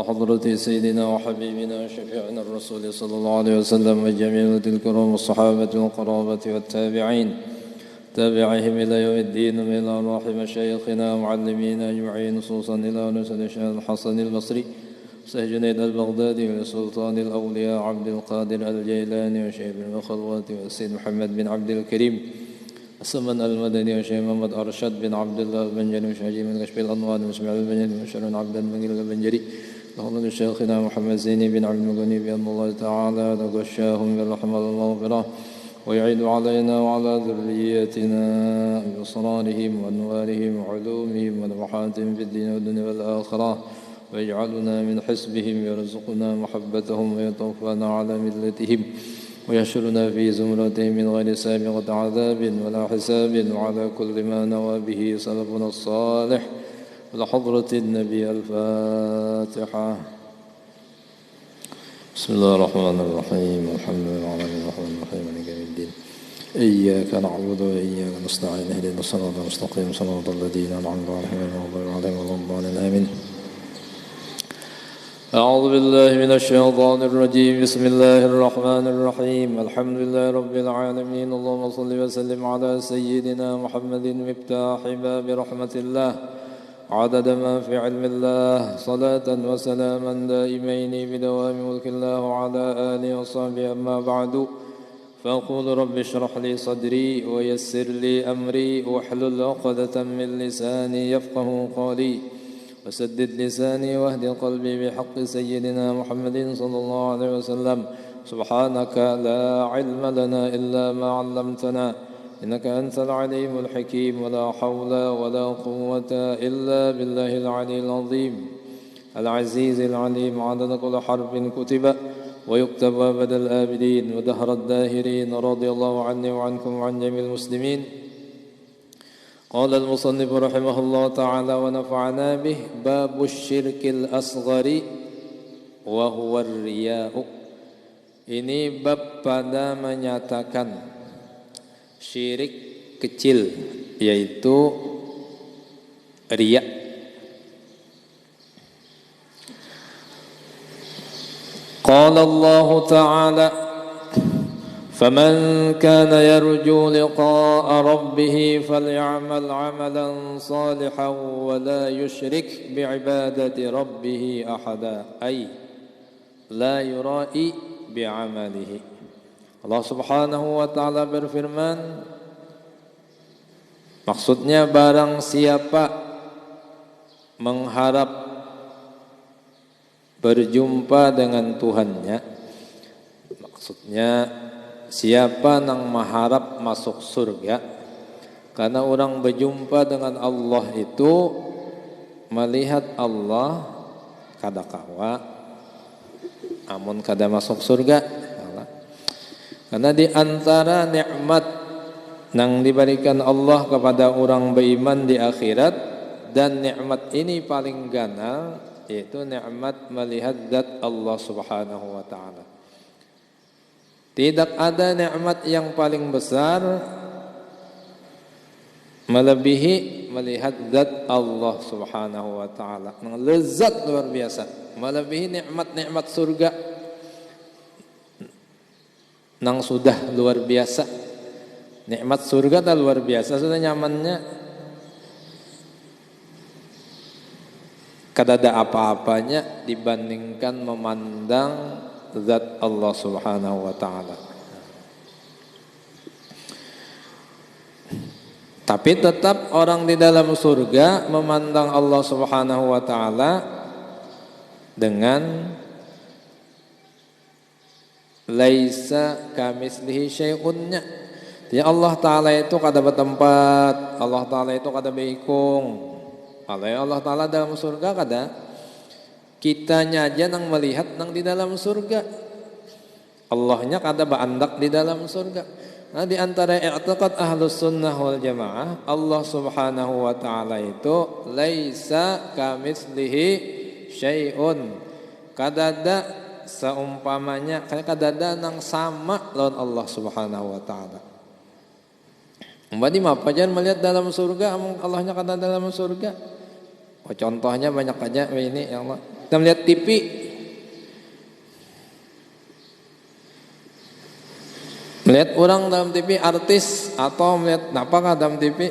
حضرة سيدنا وحبيبنا وشفيعنا الرسول صلى الله عليه وسلم وجميع الكرام والصحابة والقرابة والتابعين تابعهم إلى يوم الدين وإلى أرواح مشايخنا ومعلمينا أجمعين خصوصا إلى نسل الشيخ الحسن البصري شيخ جنيد البغدادي وسلطان الأولياء عبد القادر الجيلاني وشيخ الخلوات والسيد محمد بن عبد الكريم السمن المدني وشيخ محمد أرشد بن عبد الله البنجري وشيخ من كشف الأنوار وسمع البنجري وشيخ عبد المجيد البنجري لهم شيخنا محمد زيني بن عبد المغني بأن الله تعالى تغشاهم بالرحمة والمغفرة ويعيد علينا وعلى ذريتنا بأسرارهم وأنوارهم وعلومهم ونفحاتهم في الدين والدنيا والآخرة ويجعلنا من حسبهم ويرزقنا محبتهم ويتوفانا على ملتهم ويحشرنا في زمرتهم من غير سابقة عذاب ولا حساب وعلى كل ما نوى به سلفنا الصالح ولحضرة النبي الفاتحة. بسم الله الرحمن الرحيم الحمد لله الرحمن الرحيم مالك يوم الدين إياك نعبد وإياك نستعين اهدنا الصراط المستقيم صراط الذين أنعمت عليهم غير المغضوب عليهم ولا الضالين آمين. أعوذ بالله من الشيطان الرجيم بسم الله الرحمن الرحيم الحمد لله رب العالمين اللهم صل وسلم على سيدنا محمد مفتاح باب رحمة الله عدد ما في علم الله صلاة وسلاما دائمين بدوام ملك الله وعلى آله وصحبه أما بعد فأقول رب اشرح لي صدري ويسر لي أمري واحلل عقدة من لساني يفقه قولي وسدد لساني واهد قلبي بحق سيدنا محمد صلى الله عليه وسلم سبحانك لا علم لنا إلا ما علمتنا إنك أنت العليم الحكيم ولا حول ولا قوة إلا بالله العلي العظيم العزيز العليم عدد كل حرف كتب ويكتب أبد الآبدين ودهر الداهرين رضي الله عني وعنكم وعن جميع المسلمين. قال المصنف رحمه الله تعالى ونفعنا به باب الشرك الأصغر وهو الرياء. Ini bab pada menyatakan syirik kecil yaitu riya. Qala Allah Ta'ala فمن كان يرجو لقاء ربه فليعمل عملا صالحا ولا يشرك بعبادة ربه أحدا أي لا يرائي بعمله. Allah Subhanahu wa Ta'ala berfirman, maksudnya barang siapa mengharap berjumpa dengan Tuhannya, maksudnya siapa yang mengharap masuk surga, karena orang berjumpa dengan Allah itu melihat Allah kada kawa amun kada masuk surga. Karena di antara nikmat yang diberikan Allah kepada orang beriman di akhirat, dan nikmat ini paling ganal, yaitu nikmat melihat zat Allah Subhanahu wa Ta'ala. Tidak ada nikmat yang paling besar melebihi melihat zat Allah Subhanahu wa Ta'ala. Lezat luar biasa, melebihi nikmat-nikmat surga nang sudah luar biasa. Nikmat surga dah luar biasa, sudah nyamannya kada ada apa-apanya dibandingkan memandang zat Allah Subhanahu wa Ta'ala. Tapi tetap orang di dalam surga memandang Allah Subhanahu wa Ta'ala dengan laisa kamitslihi syai'un. Ya Allah Ta'ala itu kada bertempat, Allah Ta'ala itu kada beikung. Allah Ta'ala dalam surga kada. Kitanya aja nang melihat nang di dalam surga, Allahnya kada beandak di dalam surga. Nah, di antara i'tiqad Ahlus Sunnah wal Jamaah, Allah Subhanahu wa Ta'ala itu laisa kamitslihi syai'un. Kada ada seumpamanya, kada ada nang sama lawan Allah Subhanahu wa Ta'ala. Umpama apa jangan melihat dalam surga, Allahnya kada dalam surga. Oh, contohnya banyak aja ini ya Allah. Kita melihat TV, melihat orang dalam TV, artis, atau melihat apakah dalam TV,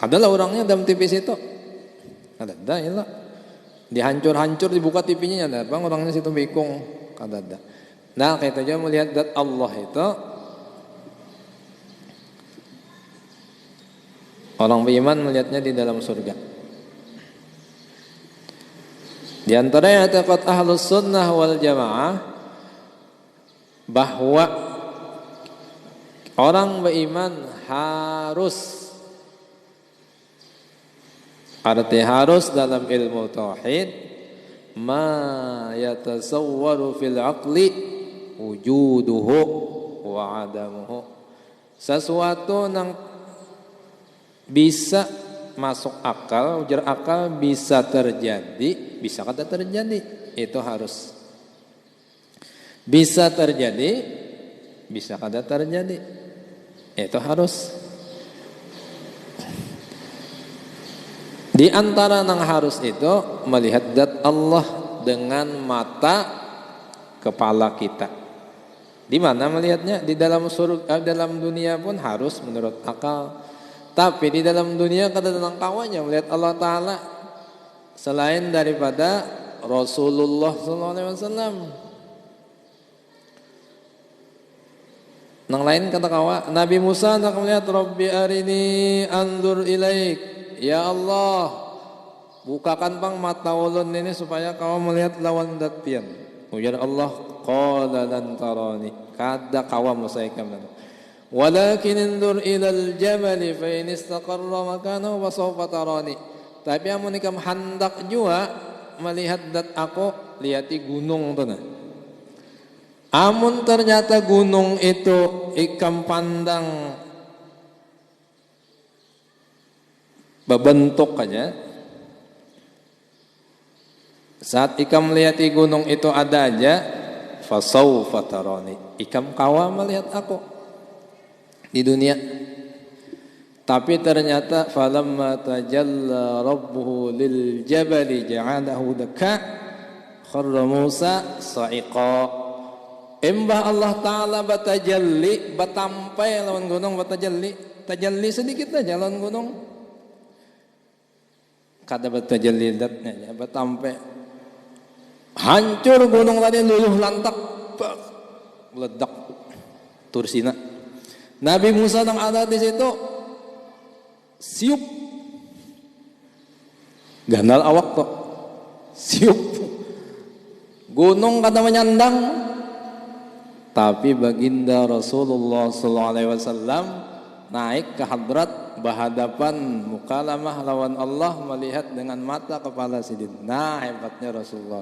adalah orangnya dalam TV situ. Ada ya, dihancur-hancur, dibuka TV-nya, ada bang orangnya situ bikung, ada. Nah kita juga melihat zat Allah itu, orang beriman melihatnya di dalam surga. Di antaranya i'tiqad ahlus sunnah wal jamaah bahwa orang beriman harus, arti harus dalam ilmu tauhid, ma yatasawwaru fil aqli wujuduhu wa adamuhu, sesuatu yang bisa masuk akal, ujar akal, bisa terjadi, bisa kata terjadi, itu harus. Bisa terjadi, bisa kata terjadi, itu harus. Di antara yang harus itu melihat zat Allah dengan mata kepala kita. Di mana melihatnya? Di dalam surga, dalam dunia pun harus menurut akal. Tapi di dalam dunia kada tentang kawannya melihat Allah Ta'ala selain daripada Rasulullah SAW. Nang lain kata kawa, Nabi Musa nak melihat Rabbi arini anzur ilaik, ya Allah bukakan pang mata ulun ini supaya kau melihat lawan dat pian. Ujar Allah, qala lan tarani, kada kawa musaikam lan. Walakin indur ilal jabali fa in istaqarra makanahu fa sawfa tarani. Tapi amun ikam hendak jua melihat dat aku, lihati gunung tu nah. Amun ternyata gunung itu ikam pandang berbentuk aja, saat ikam melihati gunung itu ada aja, fa sawfa tarani, ikam kawa melihat aku di dunia. Tapi ternyata falamma tajalla rabbuhu lil jabali ja'alahu dakka kharra Musa sa'iqa. Embah Allah Ta'ala batajalli, batampai lawan gunung, batajalli, tajalli sedikit aja lawan gunung, kada batajalli datnya, batampai hancur gunung tadi, luluh lantak, meledak tursina. Nabi Musa yang ada di situ siup, gandal awak tuh siup, gunung kata menyandang. Tapi baginda Rasulullah SAW naik ke hadrat, berhadapan mukalamah lawan Allah, melihat dengan mata kepala sidin. Nah hebatnya Rasulullah,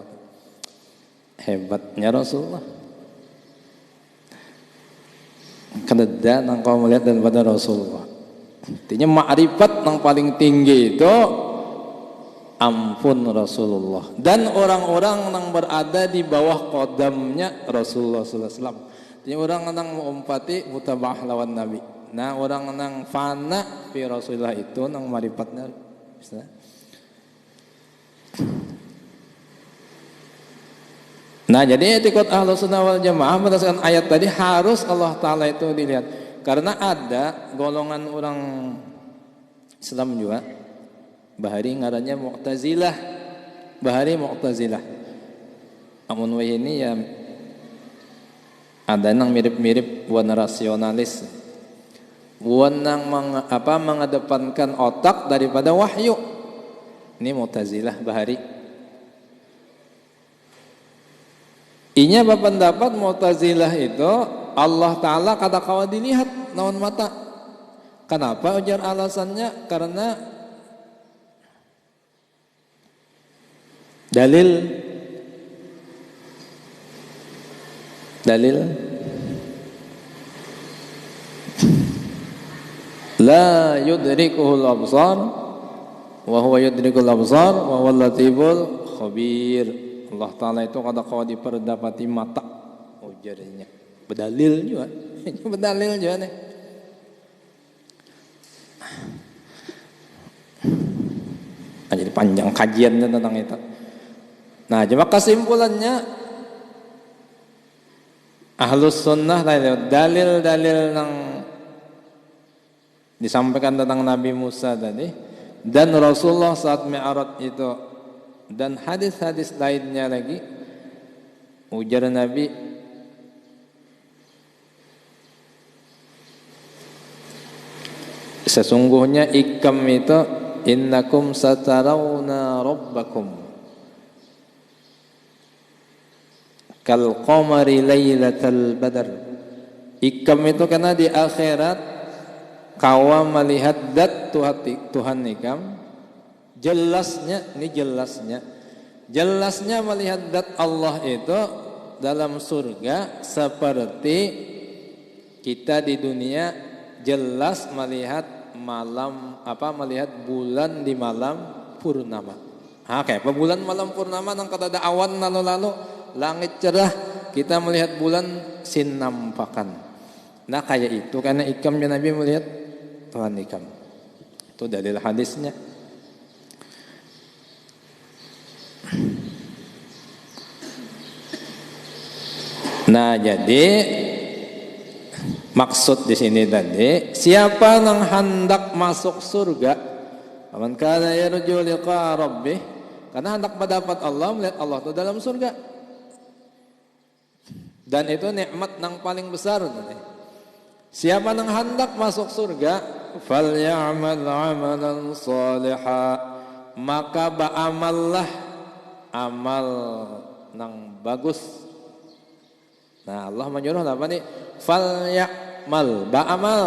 hebatnya Rasulullah. Kededa nang kau melihat daripada Rasulullah. Artinya ma'rifat yang paling tinggi itu ampun Rasulullah, dan orang-orang yang berada di bawah kodamnya Rasulullah SAW. Artinya orang yang mengumpati mutabah lawan Nabi. Nah orang yang fana fi Rasulullah itu yang ma'rifatnya bisa. Nah jadi etikot Ahlus Sunnah wal Jamaah berdasarkan ayat tadi harus Allah Ta'ala itu dilihat. Karena ada golongan orang Islam juga, bahari ngarannya Mu'tazilah, bahari Mu'tazilah. Amun wa ini ya ada yang mirip-mirip buan rasionalis, buan yang mengedepankan otak daripada wahyu. Ini Mu'tazilah bahari. Inya berpendapat Mu'tazilah itu Allah Ta'ala kata kawa dilihat naon mata. Kenapa ujar alasannya? Karena dalil la yudrikuhul absar wa huwa yudrikul absar wa huwal latiful khabir. Allah Ta'ala itu kada kau diperdapati mata, ujarnya. Berdalil juga, berdalil juga nih. Jadi panjang kajian tentang itu. Nah, cuma kesimpulannya Ahlus Sunnah dalil-dalil yang disampaikan tentang Nabi Musa tadi dan Rasulullah saat Mi'raj itu dan hadis-hadis lainnya lagi, ujar Nabi, sesungguhnya ikam itu innakum satarawna rabbakum kal qamari lailatal badar. Ikam itu karena di akhirat kau melihat dat Tuhan ikam, jelasnya melihat dat Allah itu dalam surga seperti kita di dunia jelas melihat melihat bulan di malam purnama. Kayak bulan malam purnama nang kata ada awan lalu langit cerah, kita melihat bulan sinampakan. Nah kayak itu karena ikamnya Nabi melihat Tuhan ikam. Itu dalil hadisnya. Nah jadi maksud di sini tadi, siapa yang hendak masuk surga, man kana yarju liqa rabbih, karena hendak mendapat Allah, melihat Allah itu dalam surga. Dan itu nikmat yang paling besar tadi. Siapa yang hendak masuk surga, falyamal amalan shaliha, maka ba'amallah amal yang bagus. Nah Allah menyuruh apa nih? Falyamal, ba'amal.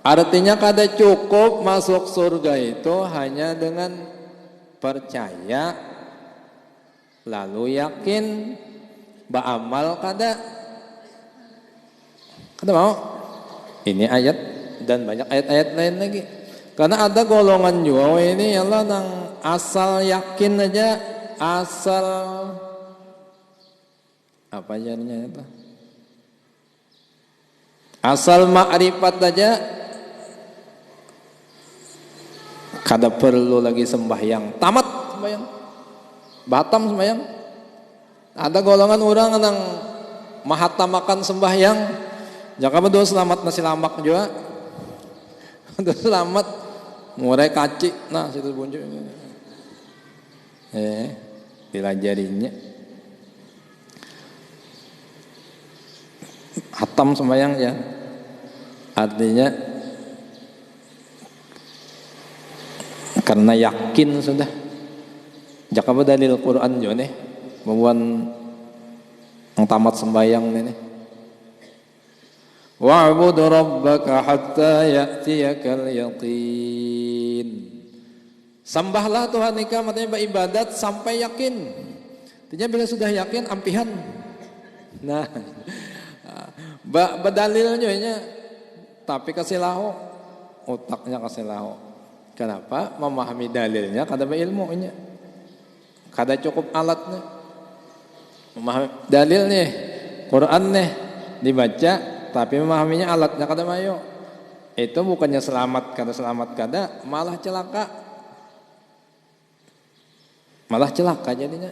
Artinya kada cukup masuk surga itu hanya dengan percaya lalu yakin, ba'amal kada mau. Ini ayat dan banyak ayat-ayat lain lagi. Karena ada golongan juga ini Allah nang asal yakin aja, asal apa jadinya itu? Asal ma'rifat aja kada perlu lagi sembahyang, tamat sembahyang, batam sembahyang. Ada golongan orang yang mahatamakan sembahyang, jaka betul selamat nasi lamak juga, betul selamat murai kaci, nah situ bunjuk, dilajarinya, hatam sembahyang ya, artinya karena yakin sudah, jaka dalil Quran juga nih. Membuat yang tamat sembahyang ini. Wa'bud rabbaka hatta ya'tiyakal yaqin. Sembahlah Tuhan ikam, artinya beribadat sampai yakin. Artinya bila sudah yakin ampihan. Nah, bedalilnya ini, tapi kasih lahu, otaknya kasih lahu. Kenapa? Memahami dalilnya kada berilmunya, kada cukup alatnya. Memahami dalil nih, Quran nih dibaca, tapi memahaminya alatnya kada mayo. Itu bukannya selamat kada, malah celaka. Malah celaka jadinya.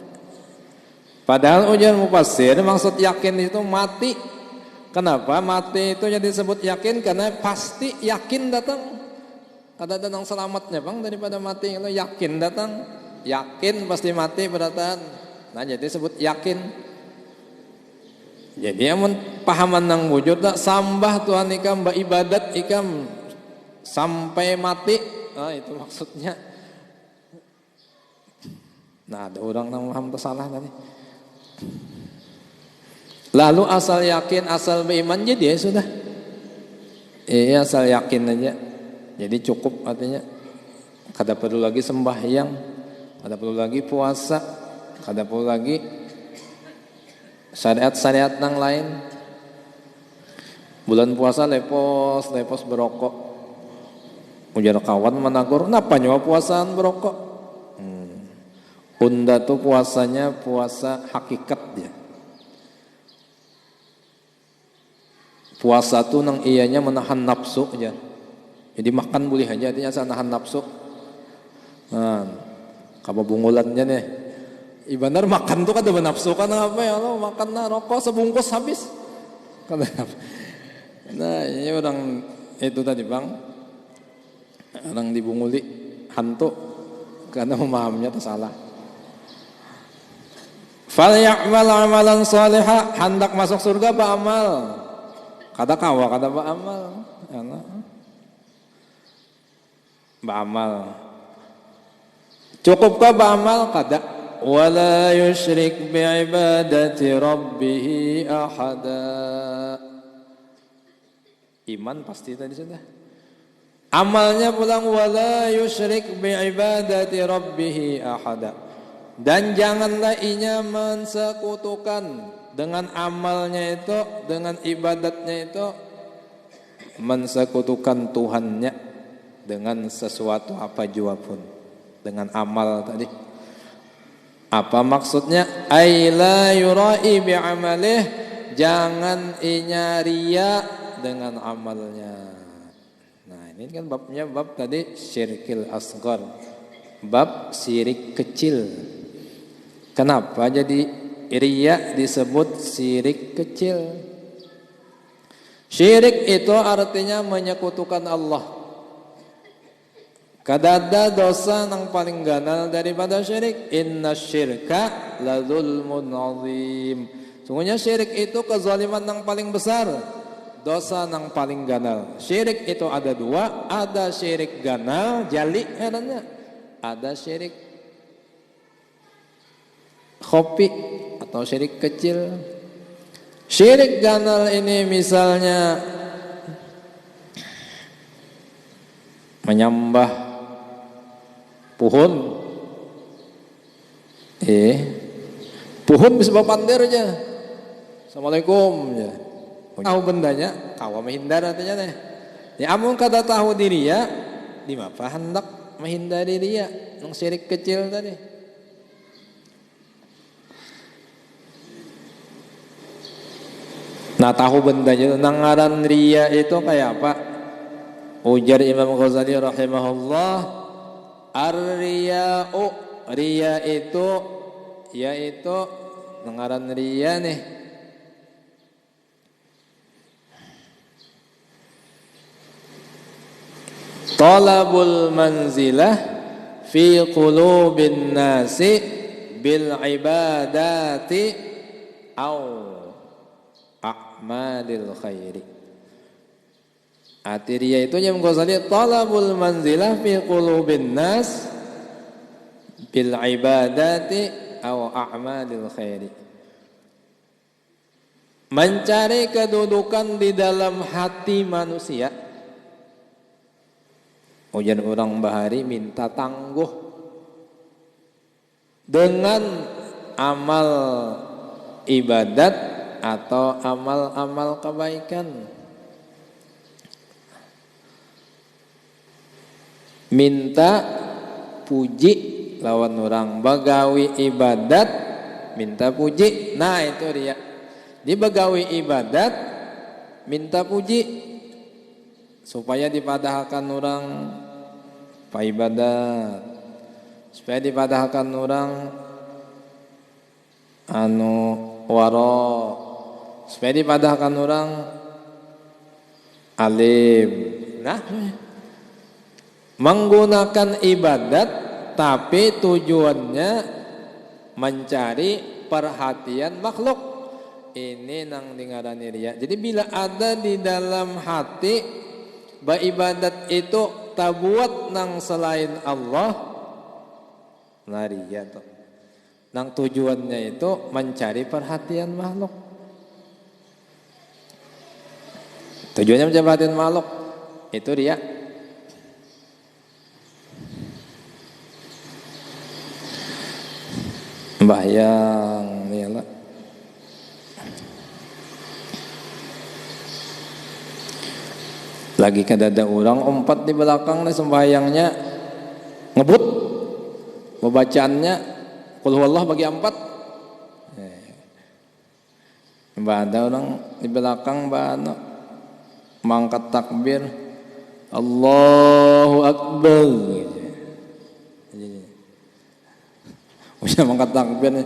Padahal ujar mufassir maksud yakin itu mati. Kenapa mati itu jadi disebut yakin? Karena pasti yakin datang. Kada datang selamatnya bang daripada mati. Kalau yakin datang, yakin pasti mati beratan. Nah jadi disebut yakin. Jadi amun pahaman nang wujud tak sambah Tuhan ikam beribadat ikam sampai mati. Nah itu maksudnya. Nah ada orang nang paham salah tadi. Lalu asal yakin, asal beriman jadi ya sudah. Iya asal yakin aja. Jadi cukup artinya. Kada perlu lagi sembahyang, kada perlu lagi puasa, kada perlu lagi syariat-syariat yang lain. Bulan puasa lepos berokok. Ujar kawan menagur, kenapa nyawa puasaan berokok? Unda tuh puasanya puasa hakikat dia. Puasa tuh nang ianya menahan nafsu aja. Jadi makan boleh aja, artinya nahan nafsu. Nah, kababungulannya nih. Ibanar makan tuh kada nafsu kan apa ya Allah makan na rokok sebungkus habis. Kada. Nah, ini orang itu tadi Bang. Orang dibunguli hantu karena memahaminya itu salah. Falyamal amalan salihah, hendak masuk surga beramal. Kada kawa kada beramal. Beramal. Cukupkah beramal? Kada. Wala yusyrik bi'ibadati rabbih ahada. Iman pasti tadi sudah. Amalnya pulang wala yusyrik bi'ibadati rabbih ahada. Dan janganlah ia mensekutukan dengan amalnya itu, dengan ibadatnya itu mensekutukan Tuhannya dengan sesuatu apa jua pun. Dengan amal tadi. Apa maksudnya? Aila yurai bi'amalih, jangan inya ria dengan amalnya. Nah, ini kan babnya bab tadi syirkil asghar. Bab syirik kecil. Kenapa jadi ria disebut syirik kecil? Syirik itu artinya menyekutukan Allah. Kadada dosa yang paling ganal daripada syirik. Inna syirka la zulmun azim. Sungguhnya syirik itu kezaliman yang paling besar, dosa yang paling ganal. Syirik itu ada dua, ada syirik ganal, jali herannya. Ada syirik khofi atau syirik kecil. Syirik ganal ini misalnya menyembah pohon, pohon bisa pandir aja. Assalamualaikum ya. Tahu bendanya, kawa menghindar artinya teh. Ya amun kada tahu diri ya, di mapa hendak menghindari dia, nang syirik kecil tadi. Nah tahu bendanya, nang ngaran ria itu kayak apa? Ujar Imam Ghazali rahimahullah, ar-riya'u, ria itu yaitu ngaran ria nih. Talabul manzilah fi qulubin nasi bil ibadati au a'malil khairi. Atiria itu yang Ghazali talabul manzilah fi qulubin nas bil ibadati aw a'malil khairi. Mencari kedudukan di dalam hati manusia. Ujian orang bahari minta tangguh dengan amal ibadat atau amal-amal kebaikan. Minta puji lawan orang bagawi ibadat minta puji. Nah itu dia di bagawi ibadat minta puji supaya dipadahkan orang pa ibadat, supaya dipadahkan orang anu waro, supaya dipadahkan orang alim. Nah menggunakan ibadat tapi tujuannya mencari perhatian makhluk. Ini nang dingarani riya. Jadi bila ada di dalam hati ibadat itu tabuat nang selain Allah, nah riya tuh. Nang tujuannya itu mencari perhatian makhluk. Tujuannya mencari perhatian makhluk itu riya. Bayang niala. Lagi kadada orang empat di belakang nih sembahyangnya ngebut, membacaannya qul huwallah bagi empat. Mbak ada orang di belakang mbak mangkat takbir Allahu Akbar. Punya mangkat takbir nih.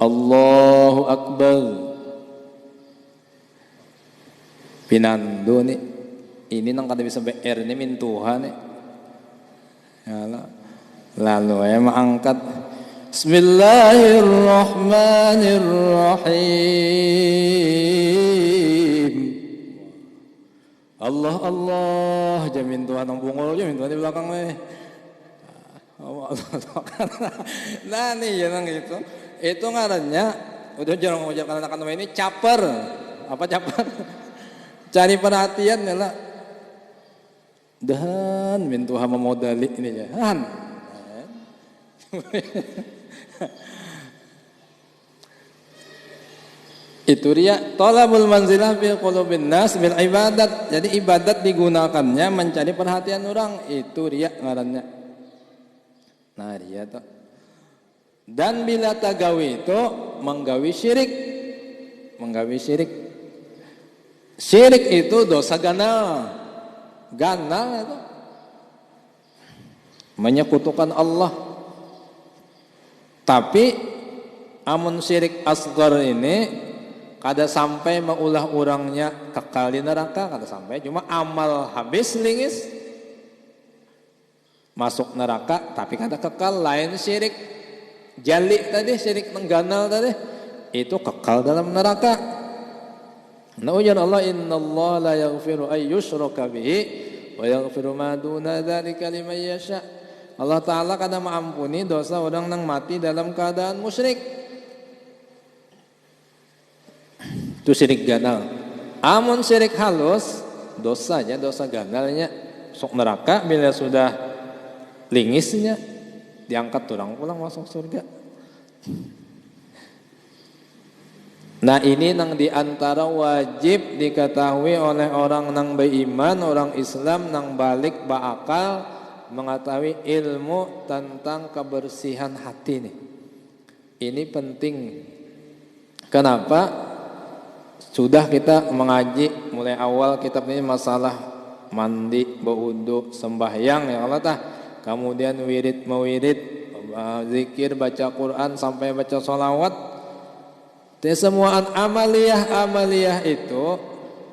Allahu Akbar. Pinando nih. Ini nang kada bisa BR nih min Tuhan nih. Lalu angkat Bismillahirrahmanirrahim. Allah Allah, jamin Tuhan nang bungul, jamin Tuhan di belakang nih. Nah nih ya nang itu ngarannya udah jarang mengucapkan anak-anak ini caper. Apa caper? Cari perhatian ya lah. Dan min Tuhan memodali ini ya. Itu riya, talabul manzilah fil qulubin nas bil ibadat. Jadi ibadat digunakannya mencari perhatian orang, itu riya ngarannya. Nah, riya tuh. Dan bila tagawi itu menggawi syirik. Menggawi syirik. Syirik itu dosa ganal. Ganal itu menyekutukan Allah. Tapi amun syirik asghar ini kada sampai mengulah orangnya kekal di neraka, kada sampai, cuma amal habis lingis masuk neraka tapi kada kekal. Lain syirik jali tadi, syirik mengganal tadi, itu kekal dalam neraka. Nah ujar Allah, innallaha la yaghfiru ay yushraka bihi wa yaghfiru ma duna dzalika liman yasha. Allah Ta'ala kada mengampuni dosa orang yang mati dalam keadaan musyrik. Itu syirik ganal. Amun syirik halus, dosanya dosa ganalnya sok neraka. Bila sudah lingisnya diangkat orang pulang masuk surga. Nah ini nang diantara wajib diketahui oleh orang nang beriman, orang Islam nang balik berakal, mengetahui ilmu tentang kebersihan hati nih. Ini penting. Kenapa? Sudah kita mengaji mulai awal kitab ini masalah mandi, berwudu, sembahyang ya Allah tah. Kemudian wirid mewirid, zikir, baca Quran sampai baca sholawat. Semua amaliyah itu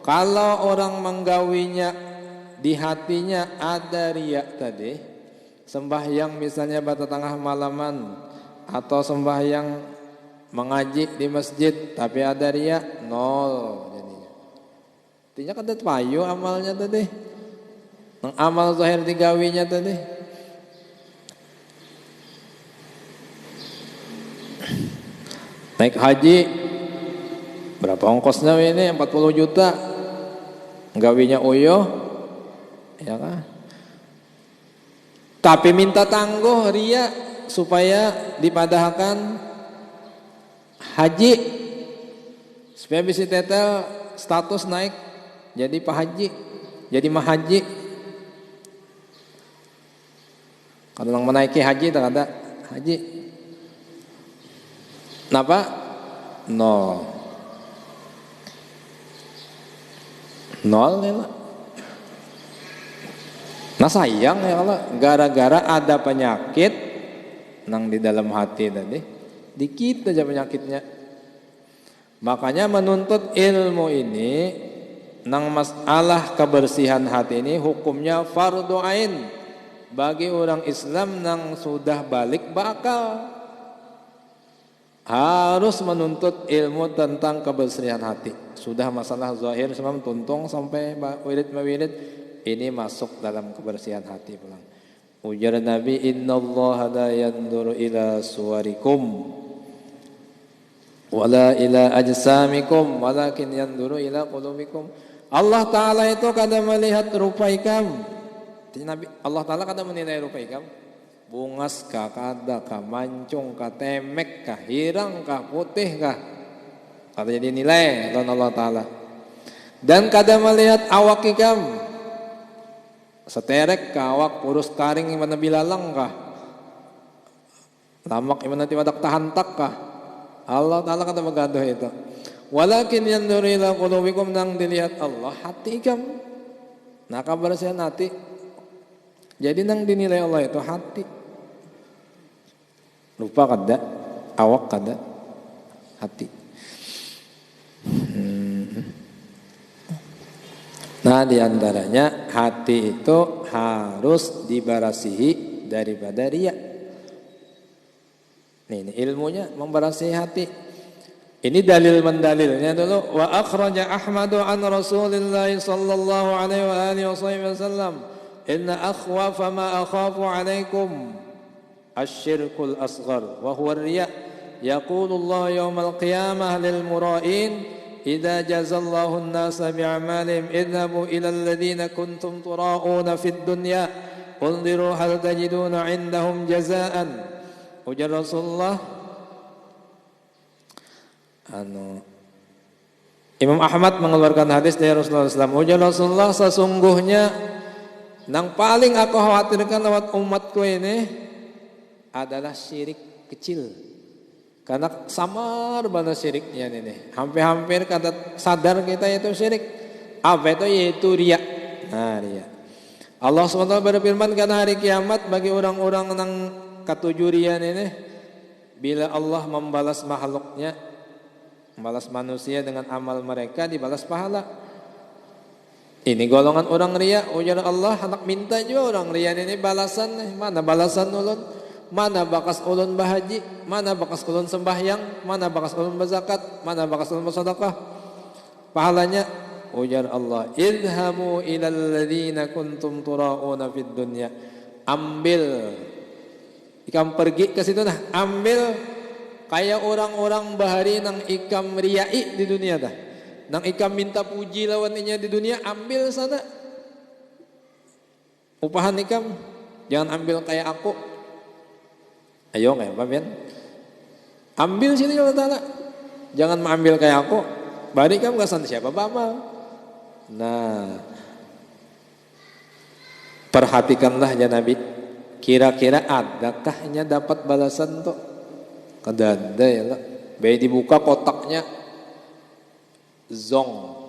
kalau orang menggawinya di hatinya ada riya tadi, sembahyang misalnya pada tengah malaman atau sembahyang mengaji di masjid tapi ada riya, nol jadinya. Artinya kada payu amalnya tadi. Nang amal zahir digawinya tadi. Naik haji berapa ongkosnya ini? 40 juta. Gawinya uyo, ya kan? Tapi minta tangguh riya supaya dipadahkan haji, supaya bisa tetel status naik jadi pak haji, jadi mahaji. Kalau orang menaiki haji tak ada haji. Kenapa? Nol ya lah. Nah sayang ya Allah, gara-gara ada penyakit nang di dalam hati tadi, dikit aja penyakitnya. Makanya menuntut ilmu ini nang masalah kebersihan hati ini hukumnya fardu ain bagi orang Islam nang sudah balik bakal. Harus menuntut ilmu tentang kebersihan hati. Sudah masalah zahir semua tuntung sampai wirid mawirid, ini masuk dalam kebersihan hati pulang. Ujar Nabi, innallaha la yanzuru ila suwarikum wala ila ajsamikum walakin yanzuru ila qulubikum. Allah Ta'ala itu kada melihat rupa ikam. Nabi Allah Ta'ala kada menilai rupa ikam. Bungas kah, kada kah, mancung kah, temek kah, hirang kah, putih kah, kada jadi nilai oleh Allah Ta'ala. Dan kada melihat awak ikam, seterek kah awak, kurus karing imana bilalang kah, lamak imana tiwadak tahantak kah. Allah Ta'ala kada magaduh itu. Walakin yanzuru ila qulubikum, nang dilihat Allah hati ikam. Nah kebersihan hati. Jadi nang dinilai Allah itu hati. Lupa kada? awak kada hati. Nah, diantaranya hati itu harus dibarasihi daripada riya. Ini ilmunya membarasihi hati. Ini dalil mendalilnya dulu. Wa akhraja Ahmadu an Rasulillah sallallahu alaihi wa alihi wasallam, inna akhwafa ma akhafu alaikum asyirkul asghar wa huwa riya. Yaqulu Allah yawmal qiyamah lil mura'in idza jazallahu an-nasa bi'amalihim idhabu ila alladhina kuntum tura'una fid dunya unziru hal tajiduna 'indahum jazaan. Ujar Rasulullah, Imam Ahmad mengeluarkan hadis dari Rasulullah SAW. Ujar Rasulullah, sesungguhnya yang paling aku khawatirkan lewat umatku ini adalah syirik kecil. Karena samar banget syiriknya ini. Hampir-hampir kata sadar kita itu syirik. Apa itu? Yaitu riya. Nah, riya. Allah SWT berfirman, karena hari kiamat bagi orang-orang yang ketujurian ini, bila Allah membalas makhluknya, membalas manusia dengan amal mereka, dibalas pahala. Ini golongan orang riya. Ujar Allah, hendak minta juga orang riya ini balasan nih. Mana balasan ulun? Mana bakas ulun bahaji? Mana bakas ulun sembahyang? Mana bakas ulun berzakat? Mana bakas ulun bersedekah? Pahalanya, ujar Allah, idhamu ilal ladzina kuntum tura'una fid dunya. Ambil, ikam pergi ke situ dah. Ambil kayak orang-orang bahari nang ikam riyai di dunia dah. Nang ikam minta puji lawannya di dunia, ambil sana. Upahan ikam, jangan ambil kayak aku. Ayo kayak apa Ben? Ambil sini Allah Ta'ala. Jangan mengambil kayak aku. Bari kamu gak siapa bapak. Nah, perhatikanlah ya Nabi. Kira-kira adakahnya dapat balasan tuh? Kada ada ya lah. Bayi dibuka kotaknya, zong.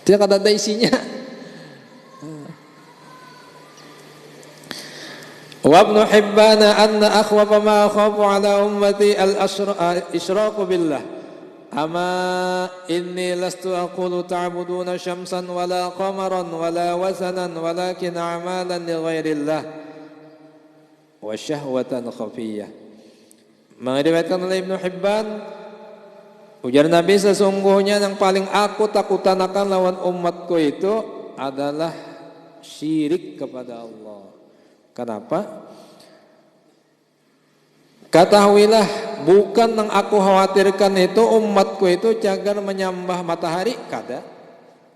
Tidak ada isinya. Wa Ibnu Hibban anna akhwafa ma akhafu ala ummati al-isyraku billah. Ama inni lastu aqulu ta'buduna syamsan wala qamaran wala wasanan walakin a'malan li ghairillah wa syahwatan khafiyah. Meriwayatkan oleh Ibnu Hibban, ujar Nabi, sesungguhnya yang paling aku takutan akan lawan umatku itu adalah syirik kepada Allah. Kenapa? Ketahuilah, bukan yang aku khawatirkan itu umatku itu cagar menyembah matahari, kada.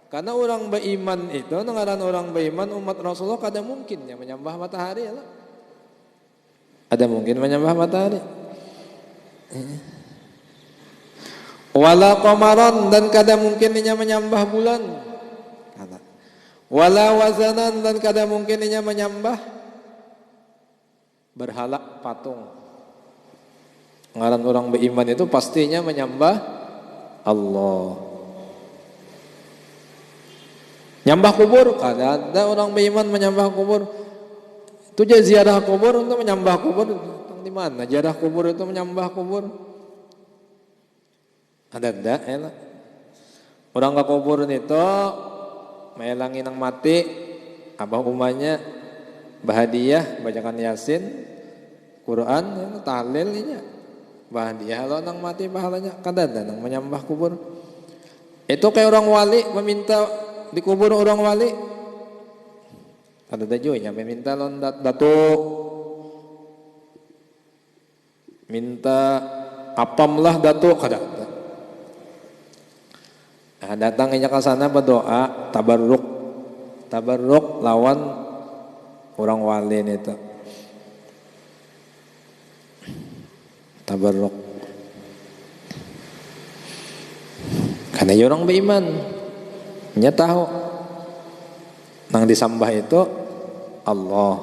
Karena orang beriman itu, ngaran orang beriman umat Rasulullah kada mungkin ya menyembah matahari ya. Ada mungkin menyembah matahari. Wala qamaran, dan kada mungkin inya menyembah bulan. Kada. Wala wazanan, dan kada mungkin inya menyembah berhala patung. Ngaran orang beriman itu pastinya menyembah Allah. Nyembah kubur, kada ada orang beriman menyembah kubur. Itu aja ziarah kubur untuk menyembah kubur. Di mana ziarah kubur itu menyembah kubur? Ada ya. Orang ke kubur itu melangi nang mati, abah umanya bahadiah bacakan Yasin, Quran, tahlilnya. Bahadiah lo nang mati pahalanya, kadang nang menyembah kubur. Itu kayak orang wali meminta dikubur orang wali. Ada juga meminta lon datuk. Minta apamlah datuk kada. Nah, datang inya ke sana berdoa tabarruk lawan orang wali itu. Tabarruk. Karena ya orang beriman, nya tahu nang disambah itu Allah,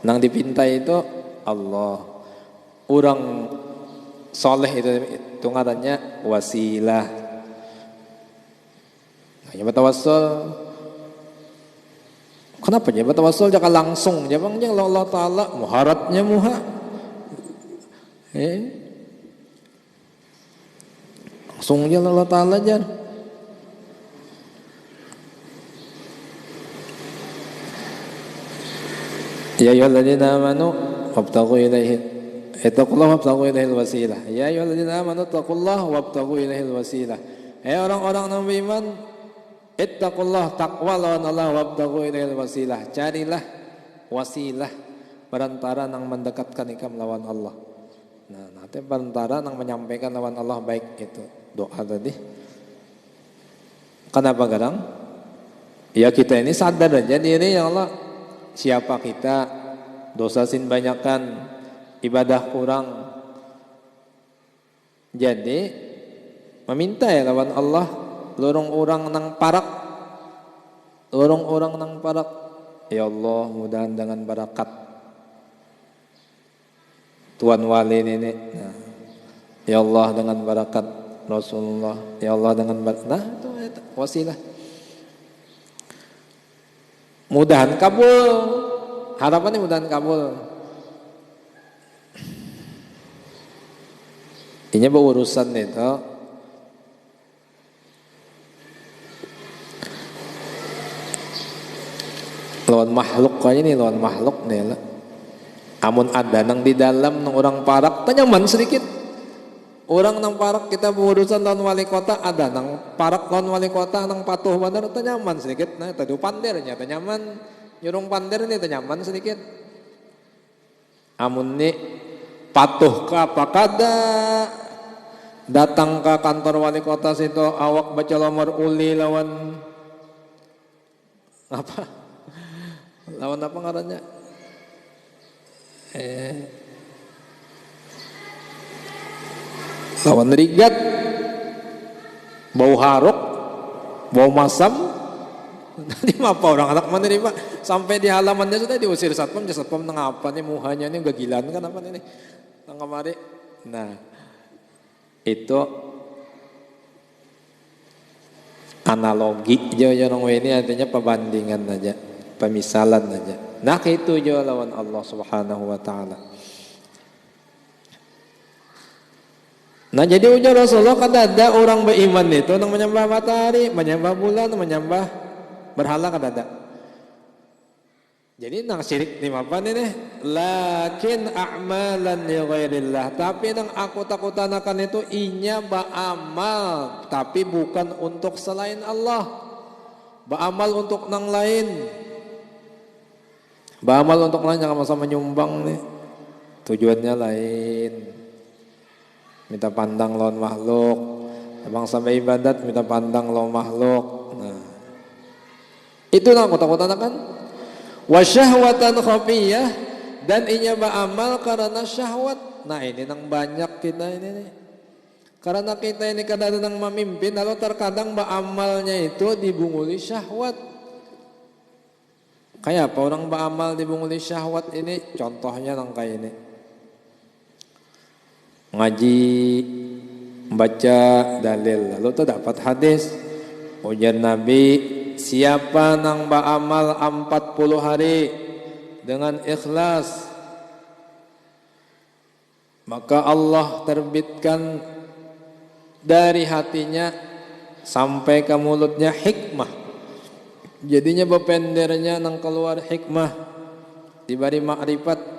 nang dipintai itu Allah. Orang soleh itu ngarannya wasilah. Hanya bertawassul. Kan Kenapa dia bertawassul jangan langsung, jangan Allah Taala muharatnya muha. Langsung aja Allah Taala jan. Ya ayyuhalladzina amanu wabtaghu ilaihi ittaqullaha wabtaghu ilaihil wasilah. Ya ayyuhalladzina amanu taqullaha wabtaghu ilaihil wasilah. Hai orang-orang yang beriman, ittaqullah, takwa lawan Allah, wabtaghu ilaihil wasilah. Carilah wasilah perantara yang mendekatkan ikam lawan Allah. Nah, nanti perantara yang menyampaikan lawan Allah baik itu doa tadi. Kenapa garang? Ya kita ini sadar aja diri ya Allah. Siapa kita, dosa sin banyakkan, ibadah kurang. Jadi meminta ya lawan Allah, lorong orang nang parak, ya Allah mudahan dengan barakat Tuan Wali ini, nah, ya Allah dengan barakat Rasulullah, ya Allah dengan barakat, nah itu wasilah. Mudahan kabul, harapannya mudahan kabul. Ini berurusan itu. Lawan makhluk kaya ini, lawan makhluk nih lah. Amun ada nang di dalam nang orang parak, tanyaman sedikit. Orang nang parak kita berurusan lawan wali kota, ada nang parak lawan wali kota nang patuh bandar, tanyaman sedikit. Nah tadi pandernya tanyaman, nyurung pander nih tanyaman sedikit. Amun nih patuh ke apa kada, datang ke kantor wali kota situ awak baca nomor uli lawan apa? Lawan apa ngarannya? Lawan rigat, bau haruk, bau masam. Tadi apa orang anak mana nih Pak? Sampai di halamannya sudah diusir satpam, satpam nang apa nih muhanya nih gagilan kan apa nih? Nang kemari. Nah, itu analogi aja orang ini artinya perbandingan aja, pemisalan aja. Nah itu aja lawan Allah Subhanahu wa taala. Nah jadi ujar Rasulullah kan ada orang beriman itu yang menyembah matahari, menyembah bulan, menyembah berhala kan ada. Jadi nang syirik ni apa nih? Lakin a'malan li ghairillah. Tapi nang aku takutanakan itu inya ba'amal, tapi bukan untuk selain Allah. Ba'amal untuk nang lain. Ba'amal untuk lain jangan sama menyumbang nih. Tujuannya lain. Minta pandang lawan makhluk. Abang sampai ibadat minta pandang lawan makhluk. Nah. Itu nang aku takutanakan. Wasyahwatan khafiyah, dan inya ba'amal karena syahwat. Nah ini nang banyak kita ini nih. Karena kita ini kadang-kadang memimpin, lalu terkadang ba'amalnya itu dibunguli syahwat. Kayak apa orang ba'amal dibunguli syahwat ini? Contohnya nang kayak ini. Ngaji, baca dalil, lalu tuh dapat hadis. Ujar Nabi, siapa nang ba'amal 40 hari dengan ikhlas, maka Allah terbitkan dari hatinya sampai ke mulutnya hikmah. Jadinya bependernya nang keluar hikmah diberi makrifat.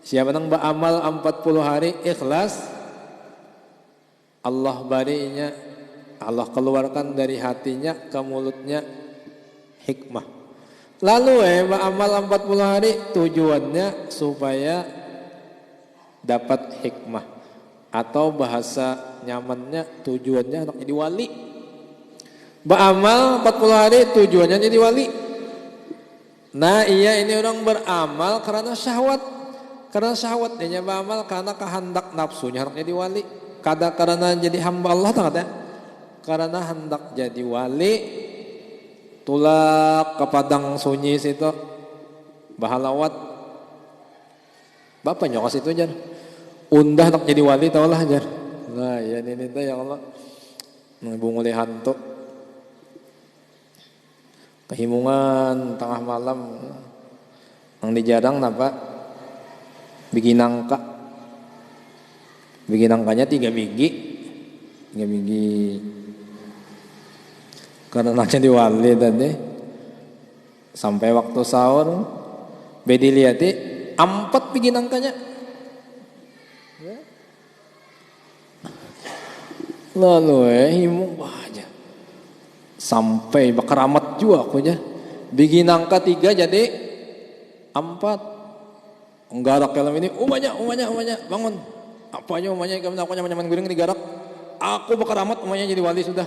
Siapa nang ba'amal 40 hari ikhlas, Allah barinya, Allah keluarkan dari hatinya ke mulutnya hikmah. Lalu ba'amal 40 hari tujuannya supaya dapat hikmah, atau bahasa nyamannya tujuannya untuk jadi wali. Ba'amal 40 hari tujuannya jadi wali. Nah iya ini orang beramal karena syahwat. Karena syahwat dia beramal karena kehendak nafsunya hendak jadi wali. Kada karena jadi hamba Allah tak ada. Karena hendak jadi wali, tulak ke padang sunyi situ bahalawat. Bapak nyokos itu jar. Undah hendak jadi wali tau lah jar. Nah ya ini ya Allah. Bunguli hantu. Pahimungan tengah malam nang dijarang napa bikin nangka. Bikin nangkanya 3 biji. 3 biji. Karena nanya diwali tadi sampai waktu sahur bedi liati 4 bikin nangkanya. Lalu himung aja sampai bakaramat juga aku aja bikin angka 3 jadi 4 nggarak dalam ini umanya bangun apanya umanya kamu aku nyaman guring digarak aku bakaramat umanya jadi wali sudah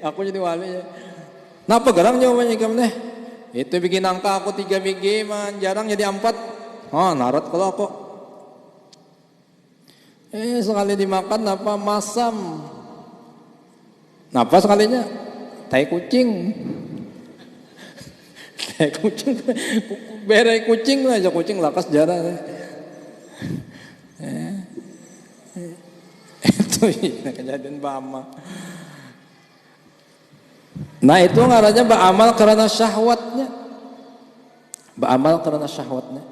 aku jadi wali ya. Napa garangnya umanya kamu deh itu bikin angka aku 3 biji man jarang jadi 4 narat kalau aku sekali dimakan apa masam. Napa sekalinya? Tai kucing. Tai kucing. Berai kucing lah, aja kucing lakas jarah. Itu kejadian bama. Nah itu ngarannya beramal karena syahwatnya. Beramal karena syahwatnya.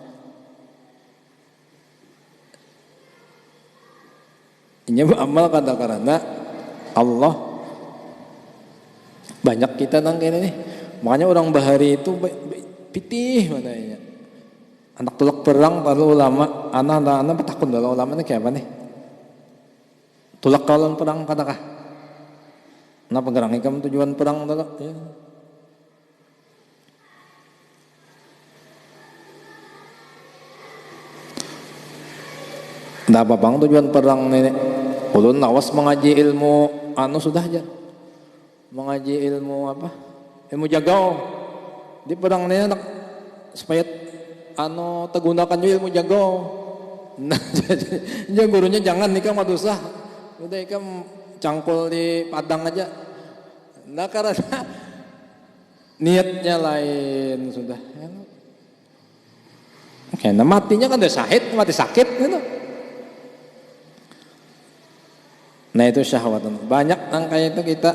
Ini beramal karena Allah. Banyak kita nang ini nih. Makanya orang bahari itu pitih mananya. Anak tulak perang kalau ulama, anak petakun kalau ulama ini kayak apa nih? Tulak kalau perang katakah? Nah penggerang ikam tujuan perang tulak ya. Nah apa bang tujuan perang nenek? Ulun awas mengaji ilmu sudah aja. Mengaji ilmu apa? Ilmu jagau. Di perang nenek supaya tergunakan juga ilmu jagau. Nah jadi gurunya jangan nikah matusah. Udah ikam cangkul di padang aja. Nah karena niatnya lain sudah. Karena matinya kan udah syahid, mati sakit gitu. Nah itu syahwat. Banyak angkanya itu kita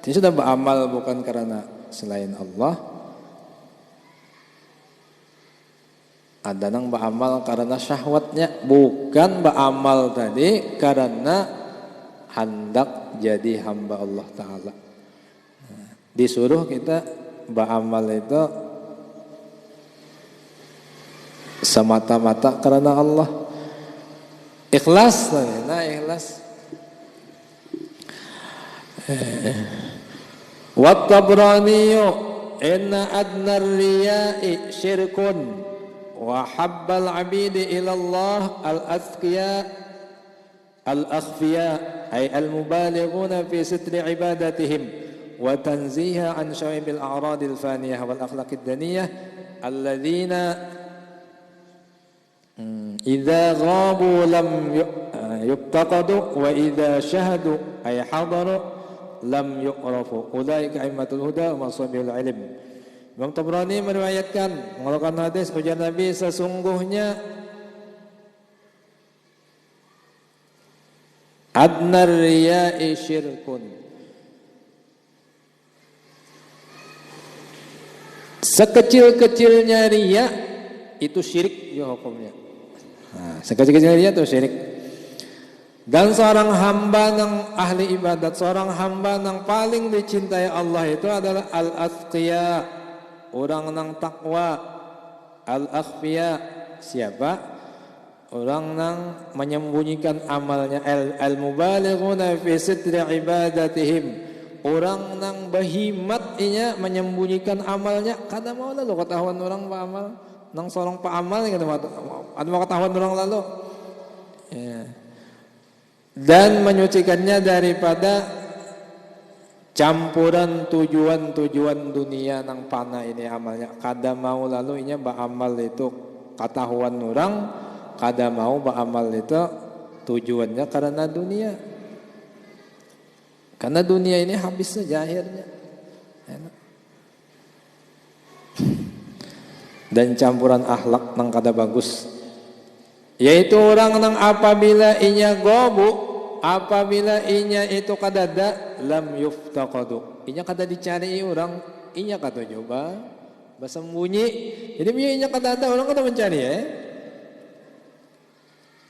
sudah beramal bukan karena selain Allah. Ada nang beramal karena syahwatnya, bukan beramal tadi karena hendak jadi hamba Allah Ta'ala. Disuruh kita beramal itu semata-mata karena Allah. Ikhlas, nah ikhlas. والطبراني إن أدنى الرياء شرك وحب العبيد إلى الله الأخفياء أي المبالغون في ستر عبادتهم وتنزيها عن شعب الأعراض الفانية والأخلاق الدنية الذين إذا غابوا لم يفتقدوا وإذا شهدوا أي حضروا lam yu'rafu ulaika aimatul huda wa masabihul ilm. Imam Tabrani meriwayatkan mengeluarkan hadis ujar Nabi sesungguhnya adnar riya'i syirkun. Sekecil-kecilnya riya itu syirik ya hukumnya. Nah, sekecil-kecilnya riya itu syirik. Dan seorang hamba yang ahli ibadat, seorang hamba yang paling dicintai Allah itu adalah al-atqiya, orang yang takwa. Al-akhfiya, siapa? Orang yang menyembunyikan amalnya. Al-mubalighuna fi sitri ibadatihim, orang yang berhimmat inya menyembunyikan amalnya. Kada mau lalu ketahuan orang beramal, nang seorang peramal gitu, ada mau ketahuan orang lalu. Ya. Dan menyucikannya daripada campuran tujuan-tujuan dunia nang pana ini amalnya. Kada mau lalu inya beramal itu ketahuan orang, kada mau beramal itu tujuannya karena dunia. Karena dunia ini habis saja akhirnya. Dan campuran akhlak nang kada bagus. Yaitu orang yang apabila inya gobu apabila inya itu kadada lam yuftaqadu. Inya kada dicari orang, inya kata coba bersembunyi. Jadi inya kadada orang kada mencari ya.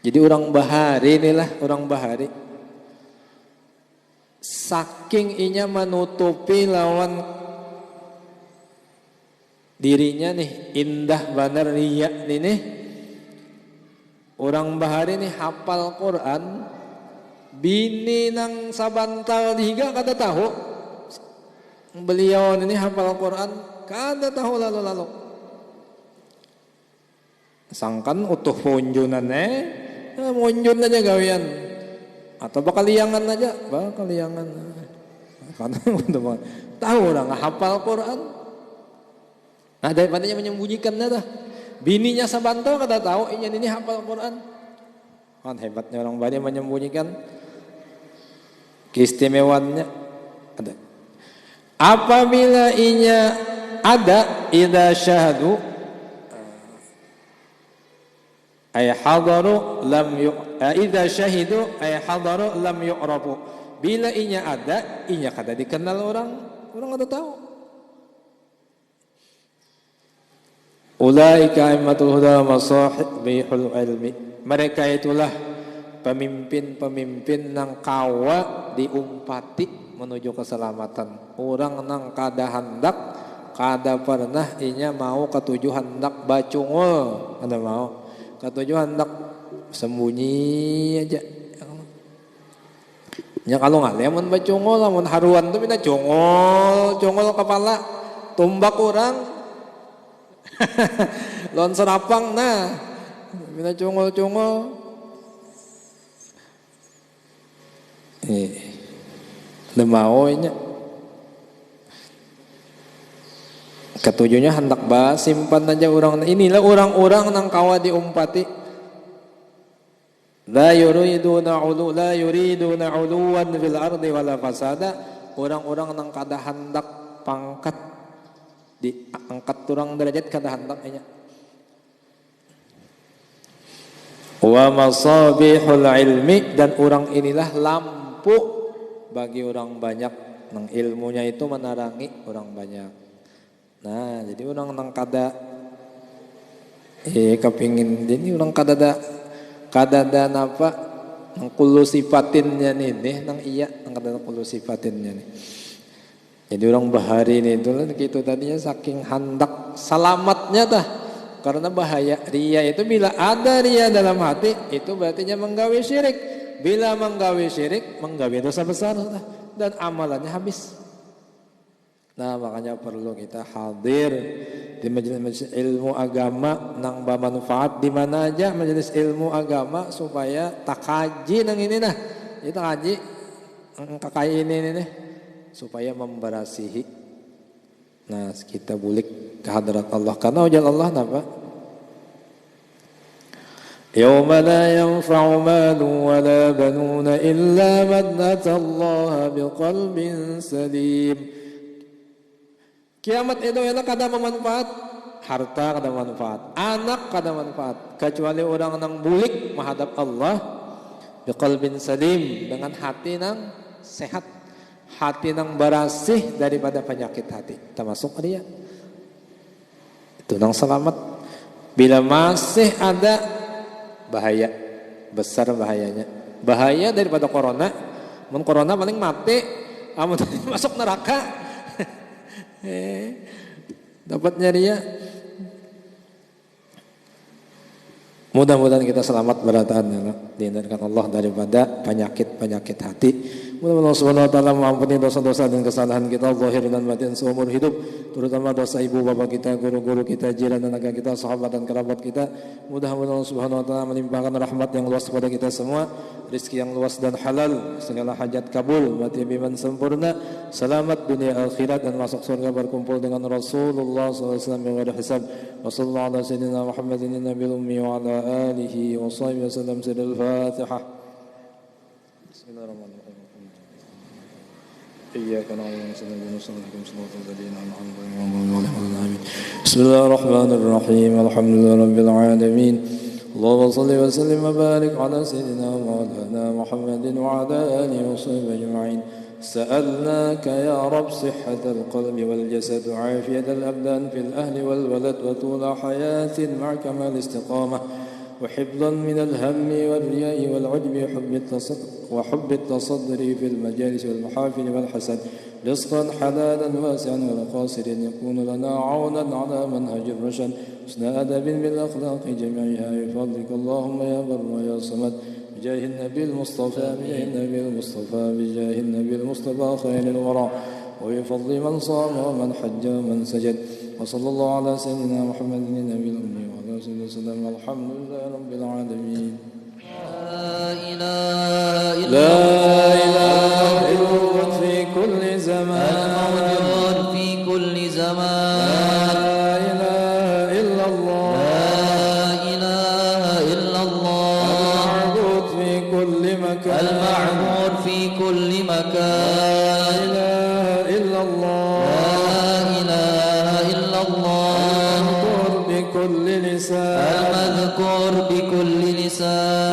Jadi orang bahari inilah orang bahari. Saking inya menutupi lawan dirinya nih, indah benar riya nih. Orang bahari nih hafal Quran, bini nang sabantal higa kada tahu. Beliau ini hafal Quran kada tahu lalu-lalu. Sangkan utuh punjunan munjun aja gawian. Atau bakal liangan aja, bakal liangan. Karena tahu orang hafal Quran. Nah daripadanya menyembunyikannya dah. Bininya sabantal kada tahu ini hafal Quran. Kan hebatnya orang Bali menyembunyikan keistimewaannya ada. Apabila inya ada idza syahadu ay hadaru lam idza syahidu ay hadaru lam yu'rafu. Bila inya ada, inya kada dikenal orang kada tahu. Ulaika aimatul huda masahibul ilmi. Mereka itulah pemimpin-pemimpin nang kawa diumpati menuju keselamatan. Orang nang kada hendak, kada pernah inya mau ketujuh hendak bacungul, kada mau. Ketujuh hendak sembunyi aja. Nya kalau nggak lemon bacungul, lamun haruan tuh minta congol kepala, tumbak orang. Lon serapang nah minta congol udah mau nya ketujuhnya hendak simpan aja orang. Inilah orang-orang nang kawa diumpati la yuriduna uluwan fil ardi wala fasada. Orang-orang nang kada hendak pangkat diangkat turang derajat kada hendaknya. Wa masabihul ilmi, dan orang inilah lampu bagi orang banyak nang ilmunya itu menerangi orang banyak. Nah, jadi orang nang kada kepingin jadi orang kada napa nang kulo sifatinnya nih nang iya nang kada kulo sifatinnya nih. Jadi orang bahari ini itu gitu tadinya saking hendak selamatnya dah. Karena bahaya ria itu bila ada ria dalam hati itu berarti menggawe syirik. Bila menggawe syirik menggawe dosa besar dah, dan amalannya habis. Nah makanya perlu kita hadir di majelis ilmu agama nang bermanfaat di mana aja majelis ilmu agama supaya tak kaji nang ini nah. Itu kaji kakai ini nih. Supaya memberasihi. Nah kita bulik kehadrat Allah. Karena ujar Allah apa? Yawma la yanfa'u malun wa la banuna illa man atallaha biqalbin salim. Kiamat itu yang kada memanfaat. Harta kada manfaat, anak kada manfaat, kecuali orang nang bulik menghadap Allah biqalbin salim, dengan hati nang sehat. Hati nang berasih daripada penyakit hati, termasuk dia itu nang selamat. Bila masih ada bahaya besar, bahaya daripada corona. Mun corona paling mati, amun masuk neraka. Dapatnya dia. Mudah-mudahan kita selamat berataan dihindarkan Allah daripada penyakit hati. Mudah-mudahan Allah Subhanahu wa taala mengampuni dosa-dosa dan kesalahan kita zahir dan batin seumur hidup, terutama dosa ibu bapak kita, guru-guru kita, jiran dan anak kita, sahabat dan kerabat kita. Mudah-mudahan Allah Subhanahu wa taala melimpahkan rahmat yang luas kepada kita semua, rezeki yang luas dan halal, segala hajat kabul, mati iman sempurna, selamat dunia akhirat dan masuk surga berkumpul dengan Rasulullah sallallahu alaihi wasallam yang ada hisab. Wassallallahu ala sayyidina Muhammadin nabiyil ummi wa ala alihi wa sahbihi wasallam. Al-Fatihah. Bismillahirrahmanirrahim. إياك نعبد وإياك نستعين صراط الذين أنعمت عليهم غير المغضوب عليهم ولا الضالين. بسم الله الرحمن الرحيم الحمد لله رب العالمين اللهم صل وسلم وبارك على سيدنا ومولانا محمد وعلى آله وصحبه أجمعين. سألناك يا رب صحة القلب والجسد وعافية الأبدان في الأهل والولد وطول حياة مع كمال الاستقامة وحفظا من الهم والرياء والعجب وحب التصدر في المجالس والمحافل والحسد. رزقا حلالا واسعا ولا قاصر يكون لنا عونا على منهج الرشد. حسن أدب بالأخلاق جميعها بفضلك اللهم يا بر ويا صمد. بجاه النبي المصطفى بجاه النبي المصطفى خير الورى وبفضل من صام ومن حج ومن سجد. وصلى الله على سيدنا محمد النبي الأمي وعلى آله وسلم. والحمد لله رب العالمين. لا إله لا إله إلا الله في كل زمان الموجود في كل زمان. لا إله إلا الله لا إله إلا الله المعبود في كل مكان المعبود في كل مكان. لا إله إلا الله لا إله إلا الله المذكور بكل لسان المذكور بكل لسان.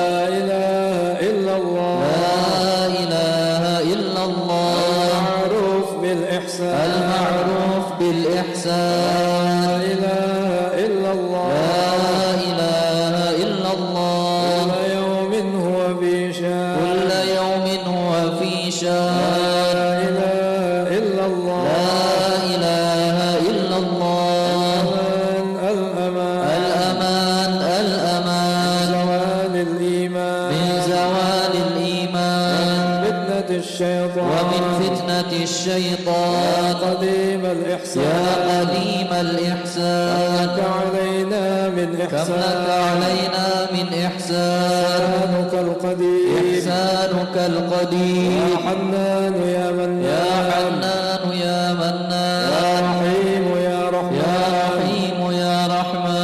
لا إله إلا الله لا إله إلا الله المعروف بالإحسان المعروف بالإحسان. لا إله إلا الله لا إله إلا الله كل يوم هو في شان كل يوم هو في شان. لا إله إلا الله لا إله إلا الله الأمان الأمان زوال الإيمان من زوال الإيمان فتنة الشيطان ومن فتنة الشيطان. قديم يا الإحسان قديم الإحسان لك علينا من كم لك إحسان علينا من إحسان. إحسانك القديم إحسانك القديم. يا حنان يا منان يا حنان يا يا منان. رحيم يا رحمن يا رحيم يا رحمن.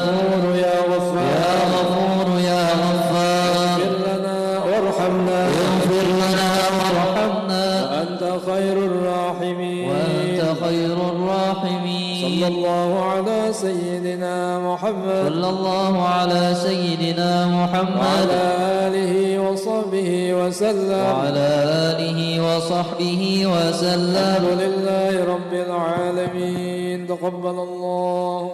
غفور يا غفار يا غفور يا غفار. اغفر لنا وارحمنا اغفر لنا وارحمنا وأنت خير الراحمين. وأنت خير الراحمين. صلى الله على سيدنا محمد صلى الله على سيدنا محمد وعلى آله وصحبه وسلم. وعلى آله وصحبه وسلم. الحمد لله رب العالمين. تقبل الله